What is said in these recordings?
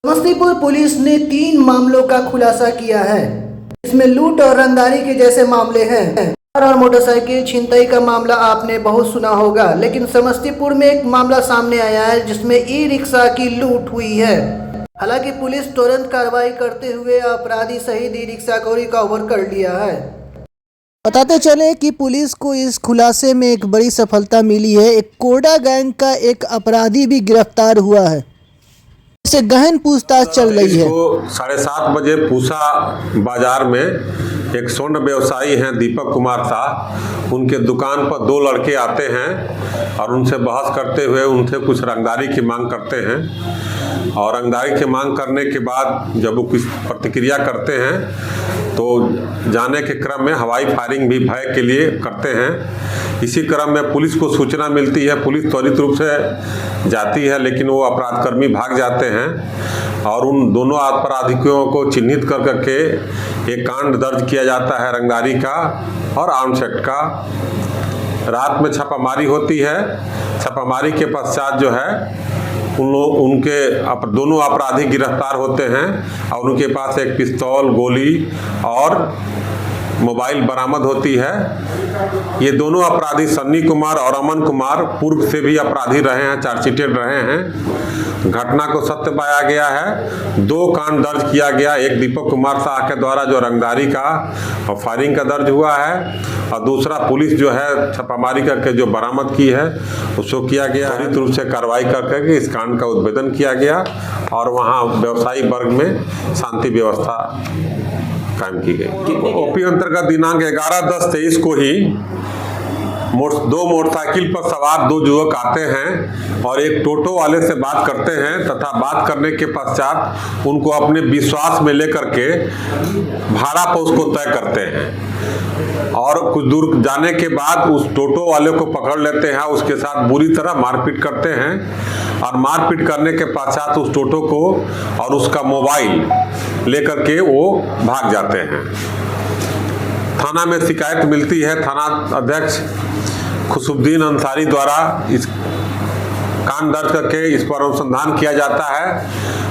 Samastipur police ने 3 मामलों का खुलासा किया है। इसमें लूट और रंगदारी के जैसे मामले हैं। कार और मोटरसाइकिल छिनतई का मामला आपने बहुत सुना होगा, लेकिन समस्तीपुर में एक मामला सामने आया है जिसमें ई रिक्शा की लूट हुई है। हालांकि पुलिस तुरंत कार्रवाई करते हुए अपराधी सहित ई रिक्शा को रिकवर कर लिया है। बताते चले कि पुलिस को इस खुलासे में एक बड़ी सफलता मिली है। एक कोडा गैंग का एक अपराधी भी गिरफ्तार हुआ है। इससे गहन पूछताछ चल रही है। 7:30 बजे पूसा बाजार में एक स्वर्ण व्यवसायी हैं दीपक कुमार शाह, उनके दुकान पर 2 लड़के आते हैं और उनसे बहस करते हुए उनसे कुछ रंगदारी की मांग करते हैं। और रंगदारी की मांग करने के बाद जब वो कुछ प्रतिक्रिया करते हैं तो जाने के क्रम में हवाई फायरिंग भी भय के लिए करते हैं। इसी क्रम में पुलिस को सूचना मिलती है, पुलिस त्वरित रूप से जाती है, लेकिन वो अपराधकर्मी भाग जाते हैं और उन दोनों अपराधियों को चिन्हित कर करके एक कांड दर्ज किया जाता है रंगदारी का और आर्म्स एक्ट का। रात में छापामारी होती है। छापामारी के पश्चात जो है उनके दोनों अपराधी गिरफ्तार होते हैं और उनके पास एक पिस्तौल, गोली और मोबाइल बरामद होती है। ये दोनों अपराधी सन्नी कुमार और अमन कुमार पूर्व से भी अपराधी रहे हैं, चार्जशीटेड रहे हैं। घटना को सत्य पाया गया है। 2 कांड दर्ज किया गया, एक दीपक कुमार शाह के द्वारा जो रंगदारी का और फायरिंग का दर्ज हुआ है और दूसरा पुलिस जो है छापामारी करके जो बरामद की है उसको किया गया है। रूप से कार्रवाई करके इस कांड का उद्भेदन किया गया और वहाँ व्यवसायी वर्ग में शांति व्यवस्था कायम की गई। ओपी अंतर्गत दिनांक 11/10/23 को ही 2 मोटरसाइकिल पर सवार 2 युवक आते हैं और एक टोटो वाले से बात करते हैं तथा बात करने के पश्चात उनको अपने विश्वास में लेकर के भाड़ा पर उसको तय करते हैं और कुछ दूर जाने के बाद उस टोटो वाले को पकड़ लेते हैं, उसके साथ बुरी तरह मारपीट करते हैं और मारपीट करने के पश्चात उस टोटो को और उसका मोबाइल लेकर के वो भाग जाते हैं। थाना में शिकायत मिलती है। थाना अध्यक्ष खुशबुद्दीन अंसारी द्वारा इस कांड दर्ज करके इस पर अनुसंधान किया जाता है।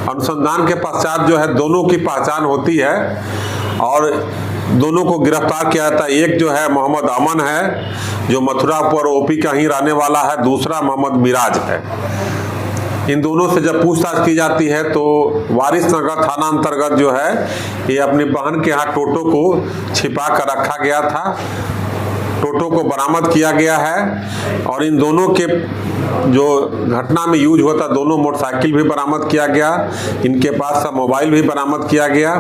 अनुसंधान के पश्चात जो है दोनों की पहचान होती है और दोनों को गिरफ्तार किया जाता है। एक जो है मोहम्मद अमन है जो मथुरापुर ओपी का ही रहने वाला है, दूसरा मोहम्मद मिराज है। इन दोनों से जब पूछताछ की जाती है तो वारिस नगर थाना अंतर्गत जो है ये अपनी बहन के यहाँ टोटो को छिपा कर रखा गया था। टोटो को बरामद किया गया है और इन दोनों के जो घटना में यूज होता दोनों मोटरसाइकिल भी बरामद किया गया। इनके पास सब मोबाइल भी बरामद किया गया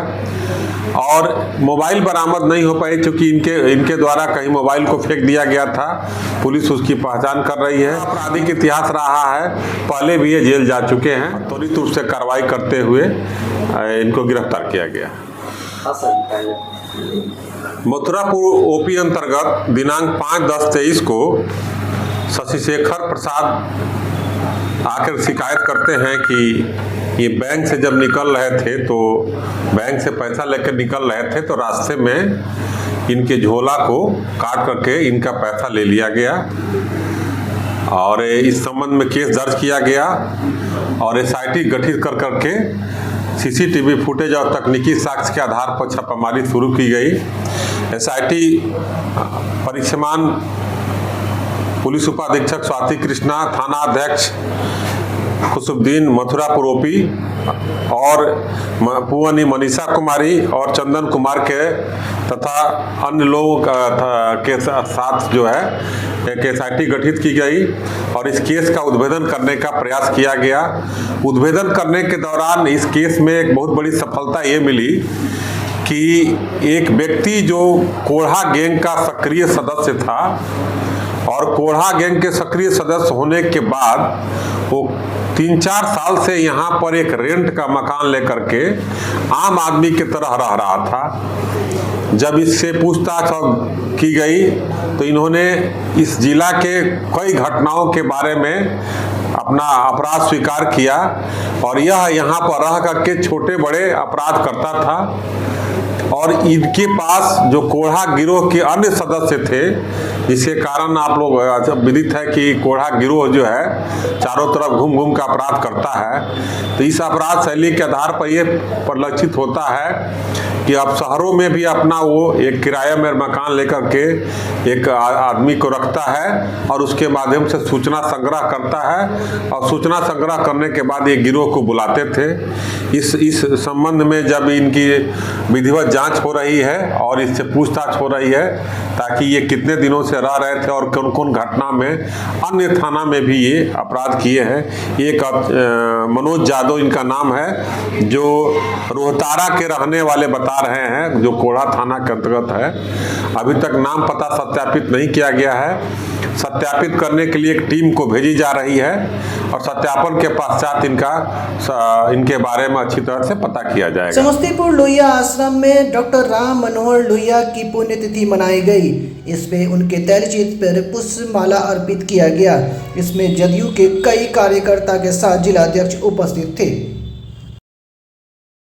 और मोबाइल बरामद नहीं हो पाई क्योंकि इनके द्वारा कहीं मोबाइल को फेंक दिया गया था। पुलिस उसकी पहचान कर रही है। आपराधिक इतिहास रहा है, पहले भी ये जेल जा चुके हैं। त्वरित रूप से कार्रवाई करते हुए इनको गिरफ्तार किया गया। मथुरापुर ओपी अंतर्गत दिनांक 5/10/23 को शशिशेखर प्रसाद आकर शिकायत करते हैं कि ये बैंक से जब निकल रहे थे तो बैंक से पैसा लेकर निकल रहे थे तो रास्ते में इनके झोला को काट करके इनका पैसा ले लिया गया और इस संबंध में केस दर्ज किया गया और SIT गठित कर करके CCTV फुटेज और तकनीकी साक्ष्य के आधार पर छापामारी शुरू की गई। SIT परिक्षमान पुलिस उपाधीक्षक स्वाति कृष्णा, थाना अध्यक्ष खुशबुद्दीन मथुरापुर ओपी और पुअनी मनीषा कुमारी और चंदन कुमार के तथा अन्य लोगों के साथ जो है एक SIT गठित की गई और इस केस का उद्भेदन करने का प्रयास किया गया। उद्भेदन करने के दौरान इस केस में एक बहुत बड़ी सफलता ये मिली कि एक व्यक्ति जो कोढ़ा गैंग का सक्रिय सदस्य था और कोढ़ा गैंग के सक्रिय सदस्य होने के बाद वो 3-4 साल से यहाँ पर एक रेंट का मकान लेकर के आम आदमी की तरह रह रहा था। जब इससे पूछताछ की गई तो इन्होंने इस जिला के कई घटनाओं के बारे में अपना अपराध स्वीकार किया और यह यहाँ पर रह करके छोटे बड़े अपराध करता था। और इनके पास जो कोढ़ा गिरोह के अन्य सदस्य थे, जिसके कारण आप लोग विदित है कि कोढ़ा गिरोह जो है चारों तरफ घूम घूम का अपराध करता है। तो इस अपराध शैली के आधार पर ये परिलक्षित होता है कि अब शहरों में भी अपना वो एक किराए में मकान लेकर के एक आदमी को रखता है और उसके माध्यम से सूचना संग्रह करता है, और सूचना संग्रह करने के बाद ये गिरोह को बुलाते थे। इस संबंध में जब इनकी विधिवत जांच हो रही है और इससे पूछताछ हो रही है ताकि ये कितने दिनों से रह रहे थे और कौन कौन घटना में अन्य थाना में भी ये अपराध किए हैं। एक मनोज यादव इनका नाम है, जो रोहतारा के रहने वाले बता रहे हैं, जो कोढ़ा थाना के अंतर्गत है। अभी तक नाम पता सत्यापित नहीं किया गया है। सत्यापित करने के लिए एक टीम को भेजी जा रही है और सत्यापन के पश्चात इनके बारे में अच्छी तरह से पता किया जाएगा। समस्तीपुर लोहिया आश्रम में डॉक्टर राम मनोहर लोहिया की पुण्यतिथि मनाई गई। इसमें उनके तैलचित्र पर पुष्पमाला अर्पित किया गया। इसमें जदयू के कई कार्यकर्ता के साथ जिलाध्यक्ष उपस्थित थे।